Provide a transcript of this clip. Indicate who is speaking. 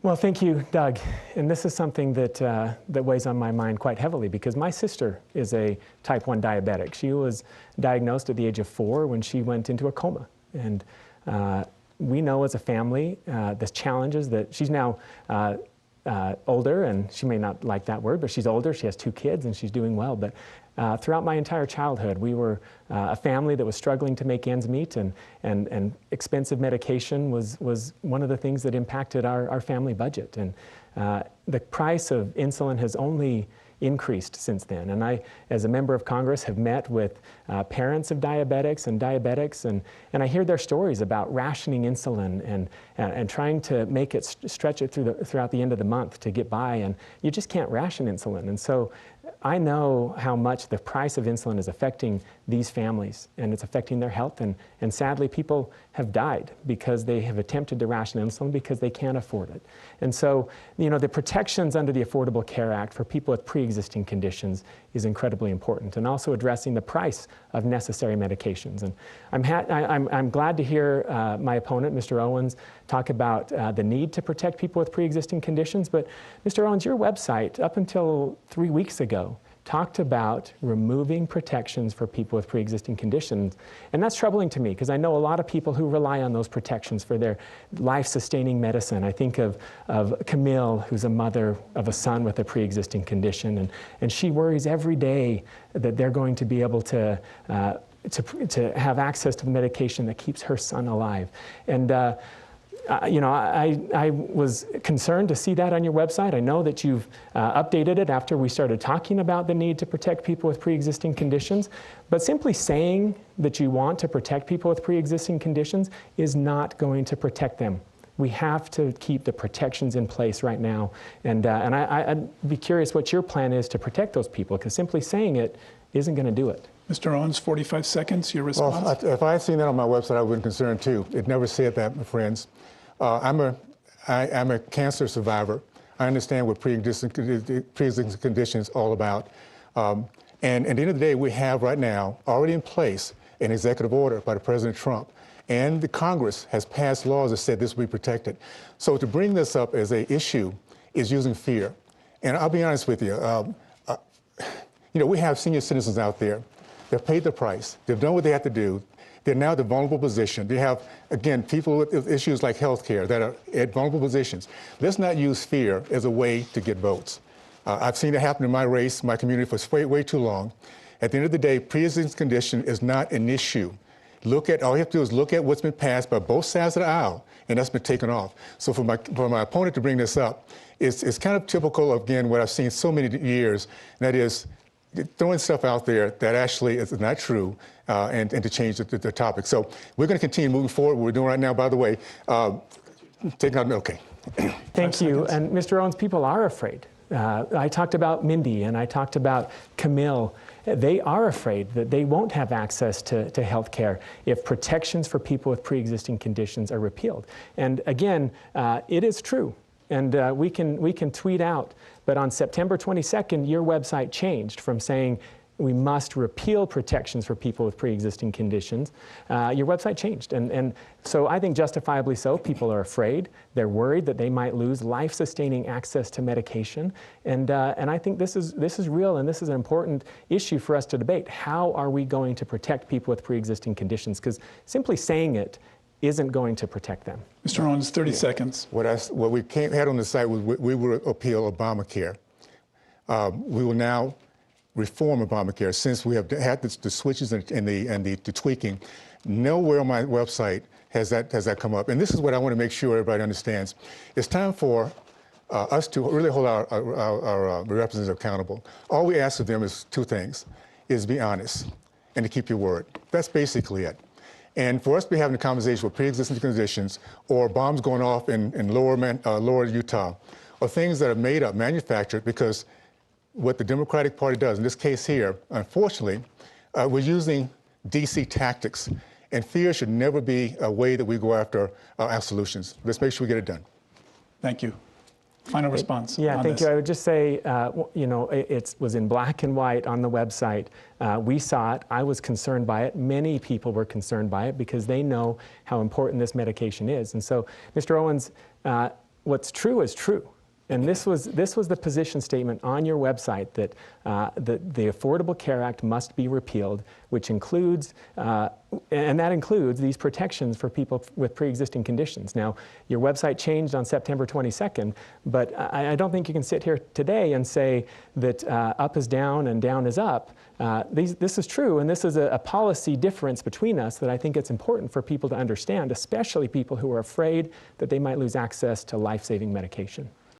Speaker 1: Well, thank you, Doug. And this is something that, that weighs on my mind quite heavily because my sister is a type 1 diabetic. She was diagnosed at the age of 4 when she went into a coma. And we know as a family the challenges that she's now older, and she may not like that word, but she's older, she has 2 kids, and she's doing well. But throughout my entire childhood, we were a family that was struggling to make ends meet, and expensive medication was one of the things that impacted our family budget. And the price of insulin has only increased since then. And I, as a member of Congress, have met with parents of diabetics, and I hear their stories about rationing insulin and trying to make it stretch it throughout the end of the month to get by, and you just can't ration insulin. And so I know how much the price of insulin is affecting these families, and it's affecting their health, and sadly people have died because they have attempted to ration insulin because they can't afford it. And so, you know, the protections under the Affordable Care Act for people with pre-existing conditions is incredibly important, and also addressing the price of necessary medications. And I'm glad to hear my opponent, Mr. Owens, talk about the need to protect people with pre-existing conditions. But Mr. Owens, your website, up until 3 weeks ago, talked about removing protections for people with pre-existing conditions. And that's troubling to me because I know a lot of people who rely on those protections for their life-sustaining medicine. I think of Camille, who's a mother of a son with a pre-existing condition, and she worries every day that they're going to be able to have access to the medication that keeps her son alive. And you know, I was concerned to see that on your website. I know that you've updated it after we started talking about the need to protect people with pre-existing conditions, but simply saying that you want to protect people with pre-existing conditions is not going to protect them. We have to keep the protections in place right now. And I'd be curious what your plan is to protect those people, because simply saying it isn't going to do it.
Speaker 2: Mr. Owens, 45 seconds, your response?
Speaker 3: Well, if I had seen that on my website, I would have been concerned too. It never said that, my friends. I'm a cancer survivor. I understand what pre-existing conditions all about. And at the end of the day, we have right now already in place an executive order by the President Trump, and the Congress has passed laws that said this will be protected. So to bring this up as an issue is using fear. And I'll be honest with you, you know, we have senior citizens out there. They've paid the price. They've done what they have to do. They're now in a vulnerable position. They have, again, people with issues like health care that are at vulnerable positions. Let's not use fear as a way to get votes. I've seen it happen in my race, my community, for way too long. At the end of the day, pre-existing condition is not an issue. All you have to do is look at what's been passed by both sides of the aisle, and that's been taken off. So for my opponent to bring this up, it's kind of typical of, again, what I've seen so many years, and that is throwing stuff out there that actually is not true, and to change the topic. So we're going to continue moving forward. What we're doing right now, by the way, taking out, okay.
Speaker 1: Thank you. And Mr. Owens, people are afraid. I talked about Mindy and I talked about Camille. They are afraid that they won't have access to health care if protections for people with pre-existing conditions are repealed. And again, it is true. And we can tweet out, but on September 22nd, your website changed from saying we must repeal protections for people with pre-existing conditions. Your website changed, and so I think justifiably so. People are afraid. They're worried that they might lose life-sustaining access to medication, and I think this is real, and this is an important issue for us to debate. How are we going to protect people with pre-existing conditions? Because simply saying it isn't going to protect them.
Speaker 2: Mr. Owens, 30 seconds.
Speaker 3: What we had on the site was we will appeal Obamacare. We will now reform Obamacare since we have had the switches and the tweaking. Nowhere on my website has that come up. And this is what I want to make sure everybody understands. It's time for us to really hold our representatives accountable. All we ask of them is 2 things, is be honest and to keep your word. That's basically it. And for us to be having a conversation with pre-existing conditions or bombs going off in lower Utah, or things that are made up, manufactured, because what the Democratic Party does, in this case here, unfortunately, we're using DC tactics. And fear should never be a way that we go after our solutions. Let's make sure we get it done.
Speaker 2: Thank you. Final response.
Speaker 1: Yeah, thank you. I would just say, you know, it was in black and white on the website. We saw it. I was concerned by it. Many people were concerned by it because they know how important this medication is. And so, Mr. Owens, what's true is true. And this was the position statement on your website that the Affordable Care Act must be repealed, which includes, and that includes these protections for people with pre-existing conditions. Now, your website changed on September 22nd, but I don't think you can sit here today and say that up is down and down is up. This is true, and this is a policy difference between us that I think it's important for people to understand, especially people who are afraid that they might lose access to life-saving medication.